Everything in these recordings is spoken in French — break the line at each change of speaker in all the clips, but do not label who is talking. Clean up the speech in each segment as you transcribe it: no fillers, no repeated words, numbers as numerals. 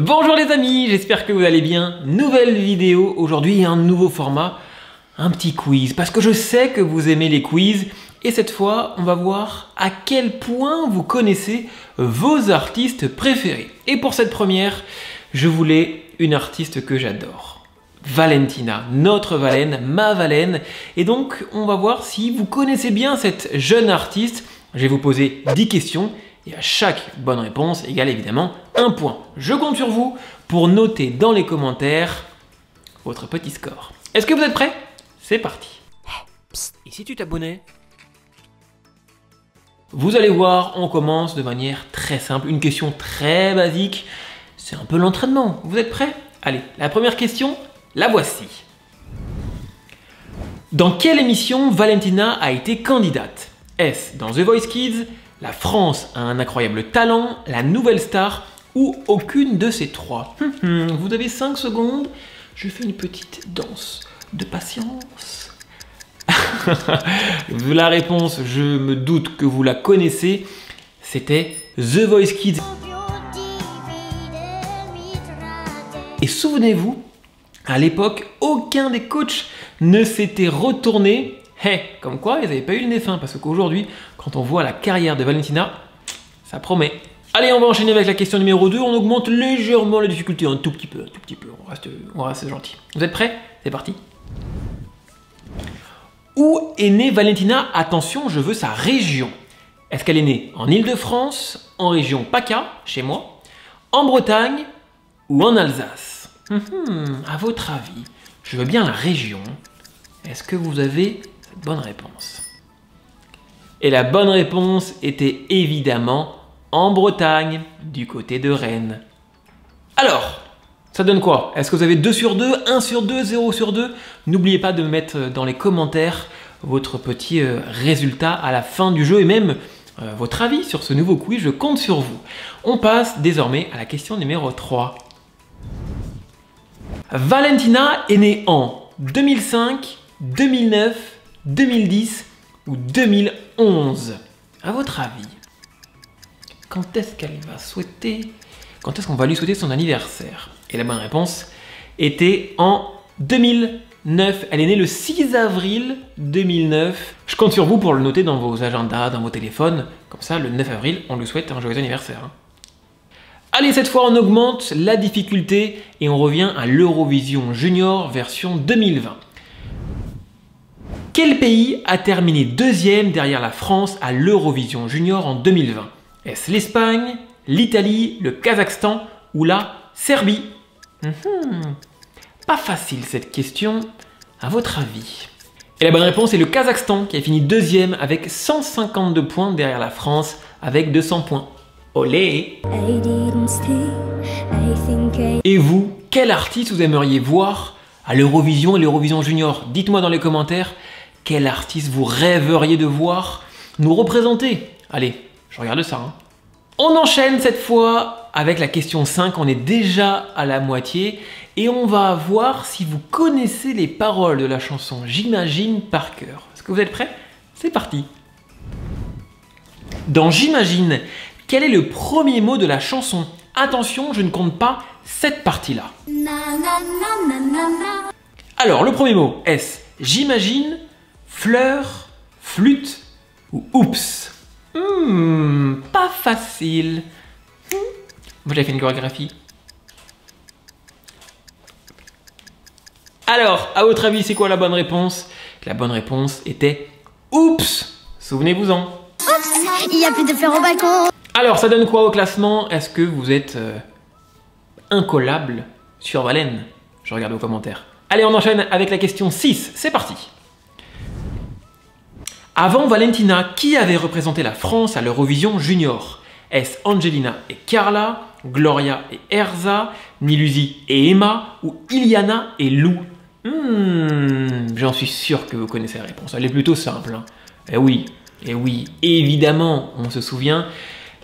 Bonjour les amis, j'espère que vous allez bien. Nouvelle vidéo aujourd'hui, un nouveau format, un petit quiz. Parce que je sais que vous aimez les quiz. Et cette fois, on va voir à quel point vous connaissez vos artistes préférés. Et pour cette première, je voulais une artiste que j'adore. Valentina, notre Valène, ma Valène. Et donc, on va voir si vous connaissez bien cette jeune artiste. Je vais vous poser 10 questions. Et à chaque bonne réponse égale évidemment un point. Je compte sur vous pour noter dans les commentaires votre petit score. Est-ce que vous êtes prêts? C'est parti. Et si tu t'abonnais? Vous allez voir, on commence de manière très simple. Une question très basique. C'est un peu l'entraînement. Vous êtes prêts? Allez, la première question, la voici. Dans quelle émission Valentina a été candidate? Est-ce dans The Voice Kids, La France a un incroyable talent, La Nouvelle Star ou aucune de ces trois? Vous avez 5 secondes, je fais une petite danse de patience. La réponse, je me doute que vous la connaissez, c'était The Voice Kids. Et souvenez-vous, à l'époque, aucun des coachs ne s'était retourné. Comme quoi, ils n'avaient pas eu le nez fin, parce qu'aujourd'hui, quand on voit la carrière de Valentina, ça promet. Allez, on va enchaîner avec la question numéro 2. On augmente légèrement la difficulté, un tout petit peu. On reste gentil. Vous êtes prêts? C'est parti. Où est née Valentina? Attention, je veux sa région. Est-ce qu'elle est née en Île-de-France, en région PACA, chez moi, en Bretagne ou en Alsace? À votre avis, je veux bien la région. Est-ce que vous avez bonne réponse? Et la bonne réponse était évidemment en Bretagne, du côté de Rennes. Alors, ça donne quoi? Est-ce que vous avez 2 sur 2, 1 sur 2, 0 sur 2? N'oubliez pas de mettre dans les commentaires votre petit résultat à la fin du jeu et même votre avis sur ce nouveau quiz, je compte sur vous. On passe désormais à la question numéro 3. Valentina est née en 2005, 2009, 2010 ou 2011? À votre avis, quand est-ce qu'elle va souhaiter, quand est-ce qu'on va lui souhaiter son anniversaire? Et la bonne réponse était en 2009. Elle est née le 6 avril 2009. Je compte sur vous pour le noter dans vos agendas, dans vos téléphones. Comme ça, le 9 avril, on lui souhaite un joyeux anniversaire. Allez, cette fois, on augmente la difficulté et on revient à l'Eurovision Junior version 2020. Quel pays a terminé deuxième derrière la France à l'Eurovision Junior en 2020? Est-ce l'Espagne, l'Italie, le Kazakhstan ou la Serbie? Pas facile cette question, à votre avis. Et la bonne réponse est le Kazakhstan qui a fini deuxième avec 152 points derrière la France avec 200 points. Olé! Et vous, quel artiste vous aimeriez voir à l'Eurovision et l'Eurovision Junior? Dites-moi dans les commentaires quel artiste vous rêveriez de voir nous représenter. Allez, je regarde ça. On enchaîne cette fois avec la question 5. On est déjà à la moitié et on va voir si vous connaissez les paroles de la chanson J'imagine par cœur. Est-ce que vous êtes prêts? C'est parti. Dans J'imagine, quel est le premier mot de la chanson? Attention, je ne compte pas cette partie-là. Alors, le premier mot, est-ce j'imagine, fleur, flûte ou oups? Pas facile. Moi, j'avais fait une chorégraphie. Alors, à votre avis, c'est quoi la bonne réponse? La bonne réponse était oups. Souvenez-vous-en.
Oups, il n'y a plus de fleurs au balcon.
Alors, ça donne quoi au classement? Est-ce que vous êtes incollable sur Valène? Je regarde vos commentaires. Allez, on enchaîne avec la question 6. C'est parti. Avant Valentina, qui avait représenté la France à l'Eurovision Junior? Est-ce Angelina et Carla, Gloria et Erza, Nilusi et Emma ou Iliana et Lou? J'en suis sûr que vous connaissez la réponse. Elle est plutôt simple. Eh oui, évidemment, on se souvient.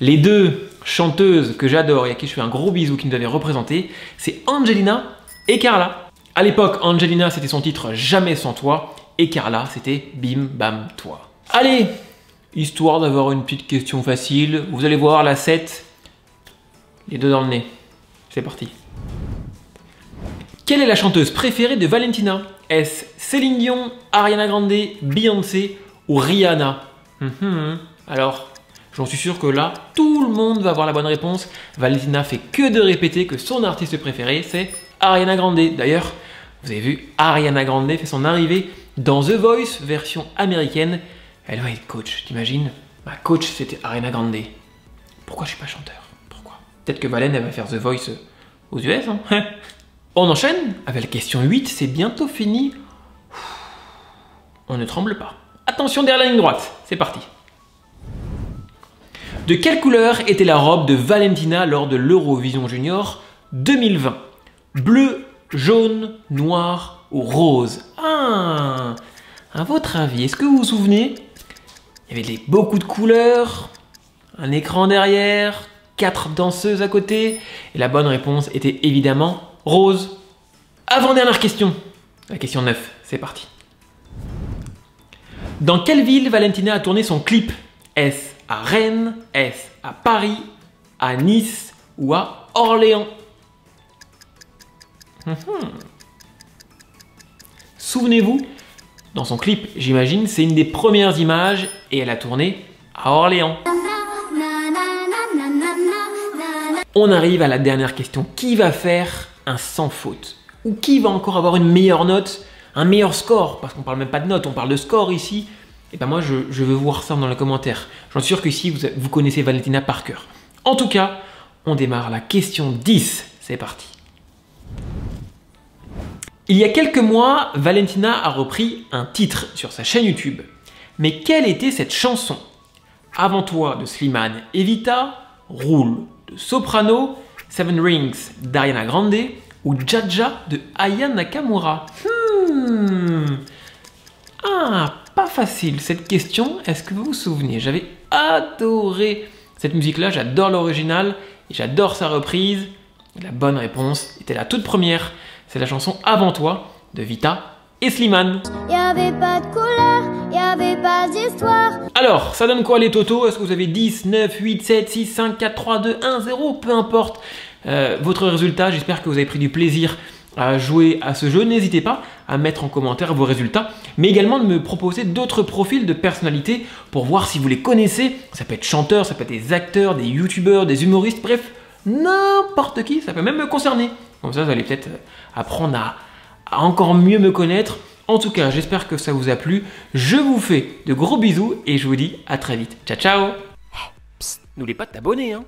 Les deux chanteuses que j'adore et à qui je fais un gros bisou qui nous avaient représenté, c'est Angelina et Carla. À l'époque, Angelina, c'était son titre Jamais sans toi et Carla, c'était Bim Bam Toi. Allez, histoire d'avoir une petite question facile, vous allez voir la 7, les deux dans le nez. C'est parti. Quelle est la chanteuse préférée de Valentina? Est-ce Céline Dion, Ariana Grande, Beyoncé ou Rihanna? Alors, j'en suis sûr que là, tout le monde va avoir la bonne réponse. Valentina fait que de répéter que son artiste préféré, c'est Ariana Grande. D'ailleurs, vous avez vu, Ariana Grande fait son arrivée dans The Voice, version américaine. Elle va être coach, t'imagines? Ma coach, c'était Ariana Grande. Pourquoi je suis pas chanteur? Pourquoi? Peut-être que Valène, elle va faire The Voice aux US, hein. On enchaîne avec la question 8, c'est bientôt fini. On ne tremble pas. Attention derrière la ligne droite, c'est parti. De quelle couleur était la robe de Valentina lors de l'Eurovision Junior 2020? Bleu, jaune, noir ou rose? Ah, à votre avis, est-ce que vous vous souvenez? Il y avait beaucoup de couleurs, un écran derrière, 4 danseuses à côté, et la bonne réponse était évidemment rose. Avant-dernière question, la question 9, c'est parti. Dans quelle ville Valentina a tourné son clip? Est-ce à Rennes, est-ce à Paris, à Nice ou à Orléans? Souvenez-vous, dans son clip, j'imagine, c'est une des premières images et elle a tourné à Orléans. On arrive à la dernière question. Qui va faire un sans faute? Ou qui va encore avoir une meilleure note, un meilleur score? Parce qu'on parle même pas de note, on parle de score ici. Et ben moi, je veux voir ça dans les commentaires. J'en suis sûr qu'ici, vous connaissez Valentina par cœur. En tout cas, on démarre la question 10. C'est parti. Il y a quelques mois, Valentina a repris un titre sur sa chaîne YouTube. Mais quelle était cette chanson? Avant toi de Slimane et Vita, Roule de Soprano, Seven Rings d'Ariana Grande ou Jaja de Aya Nakamura? Ah, pas facile cette question. Est-ce que vous vous souvenez? J'avais adoré cette musique-là, j'adore l'original et j'adore sa reprise. Et la bonne réponse était la toute première. C'est la chanson Avant toi de Vita et Slimane.
Y'avait pas de couleur, y'avait pas d'histoire.
Alors, ça donne quoi les totos? Est-ce que vous avez 10, 9, 8, 7, 6, 5, 4, 3, 2, 1, 0? Peu importe votre résultat. J'espère que vous avez pris du plaisir à jouer à ce jeu. N'hésitez pas à mettre en commentaire vos résultats, mais également de me proposer d'autres profils de personnalités pour voir si vous les connaissez. Ça peut être chanteurs, ça peut être des acteurs, des youtubeurs, des humoristes, bref, n'importe qui, ça peut même me concerner. Comme ça, vous allez peut-être apprendre à encore mieux me connaître. En tout cas, j'espère que ça vous a plu. Je vous fais de gros bisous et je vous dis à très vite. Ciao, ciao! N'oublie pas de t'abonner, hein.